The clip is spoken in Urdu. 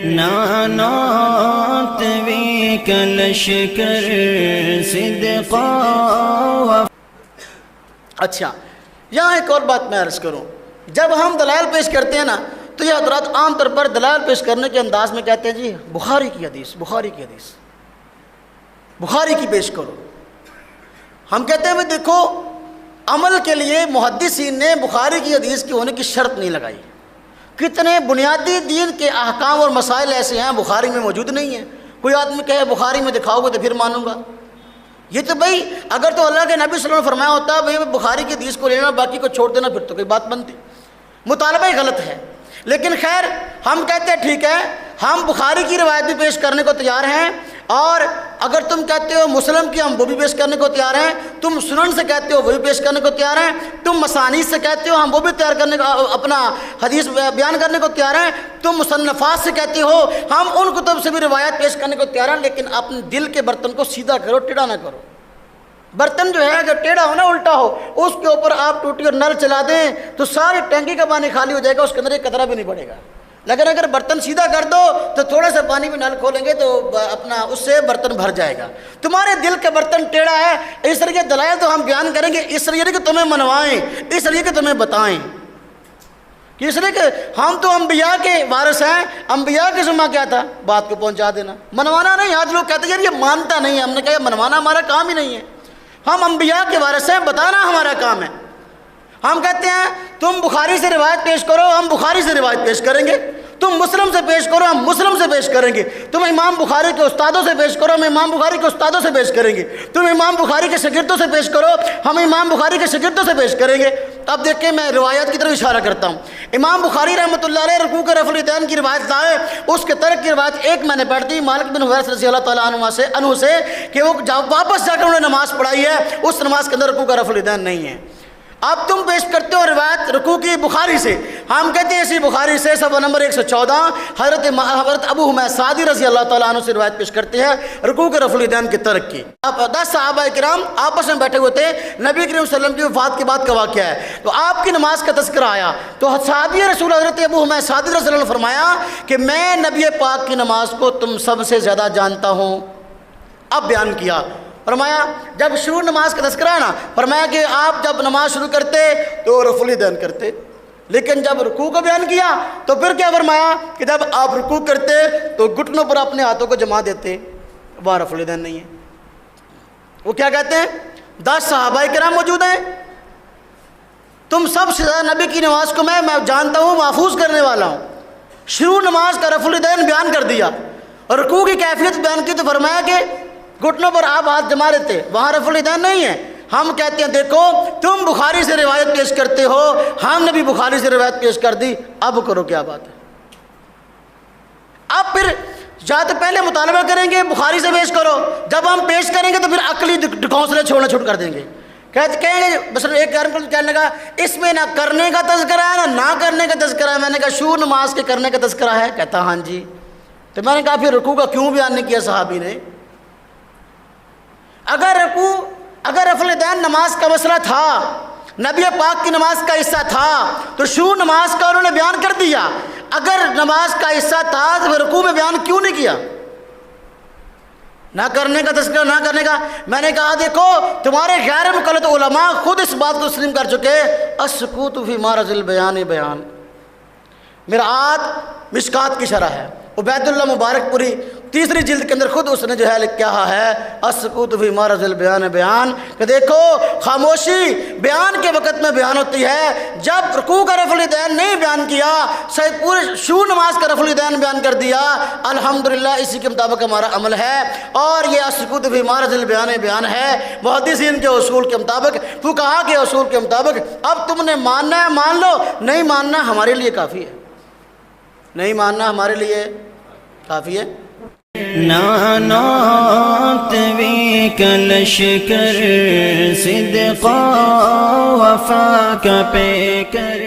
نانات وی کلشکر صدقا. اچھا، یہاں ایک اور بات میں عرض کروں. جب ہم دلائل پیش کرتے ہیں نا تو یہ حضرات عام طور پر دلائل پیش کرنے کے انداز میں کہتے ہیں جی بخاری کی حدیث، بخاری کی حدیث، بخاری کی پیش کرو. ہم کہتے ہیں بھائی دیکھو، عمل کے لیے محدثین نے بخاری کی حدیث کی ہونے کی شرط نہیں لگائی. کتنے بنیادی دین کے احکام اور مسائل ایسے ہیں بخاری میں موجود نہیں ہیں. کوئی آدمی کہے بخاری میں دکھاؤ گے تو پھر مانوں گا. یہ تو بھائی اگر تو اللہ کے نبی صلی اللہ علیہ وسلم نے فرمایا ہوتا بھائی بخاری کی حدیث کو لینا باقی کو چھوڑ دینا، پھر تو کوئی بات بنتی. مطالبہ ہی غلط ہے. لیکن خیر ہم کہتے ہیں ٹھیک ہے، ہم بخاری کی روایت بھی پیش کرنے کو تیار ہیں، اور اگر تم کہتے ہو مسلم کی ہم وہ بھی پیش کرنے کو تیار ہیں، تم سنن سے کہتے ہو وہ بھی پیش کرنے کو تیار ہیں، تم مسانید سے کہتے ہو ہم وہ بھی تیار کرنے کا اپنا حدیث بیان کرنے کو تیار ہیں، تم مصنفات سے کہتے ہو ہم ان کتب سے بھی روایت پیش کرنے کو تیار ہیں. لیکن اپنے دل کے برتن کو سیدھا کرو، ٹیڑھا نہ کرو. برتن جو ہے اگر ٹیڑھا ہو نا الٹا ہو، اس کے اوپر آپ ٹوٹی اور نل چلا دیں تو ساری ٹینکی کا پانی خالی ہو جائے گا، اس کے اندر ایک قطرہ بھی نہیں پڑے گا. لیکن اگر برتن سیدھا کر دو تو تھوڑا سا پانی بھی نل کھولیں گے تو اپنا اس سے برتن بھر جائے گا. تمہارے دل کا برتن ٹیڑھا ہے. اس طرح کے دلائل تو ہم بیان کریں گے اس لیے کہ تمہیں منوائیں، اس لیے کہ تمہیں بتائیں، کہ اس لیے کہ ہم تو انبیاء کے وارث ہیں. انبیاء کے ذمہ کیا تھا؟ بات کو پہنچا دینا، منوانا نہیں. آج لوگ کہتے ہیں یار یہ مانتا نہیں ہے. ہم نے کہا منوانا ہمارا کام ہی نہیں ہے. ہم انبیاء کے وارث ہیں، بتانا ہمارا کام ہے. ہم کہتے ہیں تم بخاری سے روایت پیش کرو، ہم بخاری سے روایت پیش کریں گے. تم مسلم سے پیش کرو، ہم مسلم سے پیش کریں گے. تم امام بخاری کے استادوں سے پیش کرو، ہم امام بخاری کے استادوں سے پیش کریں گے. تم امام بخاری کے شاگردوں سے پیش کرو، ہم امام بخاری کے شاگردوں سے پیش کریں گے. اب دیکھیں میں روایت کی طرف اشارہ کرتا ہوں. امام بخاری رحمۃ اللہ علیہ رکوع کے رفع الیدین کی روایت لائے. اس کے ترک کی روایت ایک میں نے پڑھ دی مالک بن حویرث رضی اللہ تعالیٰ عنہ سے کہ وہ جب واپس جا کر انہوں نے نماز پڑھائی ہے اس نماز کے اندر رکوع کا رفع الیدین نہیں ہے. اب تم پیش کرتے ہو روایت رکوع کی بخاری سے. ہم کہتے ہیں اسی بخاری سے صفحہ نمبر 114 حضرت ابو حمید سعدی رضی اللہ تعالیٰ عنہ سے روایت پیش کرتے ہیں رکوع کے رفع الیدین کے ترک کی. اب 10 صحابہ کرام آپس میں بیٹھے ہوئے تھے. نبی کریم صلی اللہ علیہ وسلم کی وفات کے بعد کا واقعہ ہے. تو آپ کی نماز کا تذکرہ آیا تو صحابی رسول حضرت ابو حمید سعدی رضی اللہ عنہ نے فرمایا کہ میں نبی پاک کی نماز کو تم سب سے زیادہ جانتا ہوں. اب بیان کیا، فرمایا جب شروع نماز کا تذکرہ ہے نا، فرمایا کہ آپ جب نماز شروع کرتے تو رفع الیدین کرتے، لیکن جب رکوع کو بیان کیا تو پھر کیا فرمایا کہ جب آپ رکوع کرتے تو گھٹنوں پر اپنے ہاتھوں کو جما دیتے. وہاں رفع الیدین نہیں ہے. وہ کیا کہتے ہیں 10 صحابہ کرام موجود ہیں، تم سب سے زیادہ نبی کی نماز کو میں جانتا ہوں، محفوظ کرنے والا ہوں. شروع نماز کا رفع الیدین بیان کر دیا اور رکوع کی کیفیت بیان کی تو فرمایا کہ گھٹنوں پر آپ ہاتھ جما لیتے، وہاں رفع الیدین نہیں ہے. ہم کہتے ہیں دیکھو تم بخاری سے روایت پیش کرتے ہو، ہم نے بھی بخاری سے روایت پیش کر دی، اب کرو کیا بات ہے. اب پھر یا تو پہلے مطالبہ کریں گے بخاری سے پیش کرو، جب ہم پیش کریں گے تو پھر عقلی ڈھکوسلے چھوڑنا چھوڑ کر دیں گے. کہیں گے بس ایک کہنے لگا اس میں نہ کرنے کا تذکرہ ہے نہ کرنے کا تذکرہ ہے. میں نے کہا شروع نماز کے کرنے کا تذکرہ ہے. کہتا ہاں جی. تو میں نے کہا پھر رکوع کا کیوں بیان نہیں کیا صحابی نے؟ اگر رفع الیدین نماز کا مسئلہ تھا، نبی پاک کی نماز کا حصہ تھا تو شروع نماز کا انہوں نے بیان کر دیا. اگر نماز کا حصہ تھا تو پھر رکوع میں بیان کیوں نہیں کیا؟ نہ کرنے کا تذکرہ نہ کرنے کا. میں نے کہا دیکھو تمہارے غیر مقلد علماء خود اس بات کو تسلیم کر چکے، السکوت فی معرض البیان بیان. مرآت مشکات کی شرح ہے، عبید اللہ مبارک پوری 3 جلد کے اندر خود اس نے جو ہے کہا ہے السکوت فی معرض البیان بیان، کہ دیکھو خاموشی بیان کے وقت میں بیان ہوتی ہے. جب رکوع کا رفع الیدین نہیں بیان کیا، پورے شروع نماز کا رفع الیدین بیان کر دیا، الحمدللہ اسی کے مطابق ہمارا عمل ہے. اور یہ السکوت فی معرض البیان بیان ہے محدثین کے اصول کے مطابق، فقہا کے اصول کے مطابق. اب تم نے ماننا ہے مان لو، نہیں ماننا ہمارے لیے کافی ہے، نہیں ماننا ہمارے لیے کافی ہے. نانات وی کلشکر صدقا وفا کا پے کر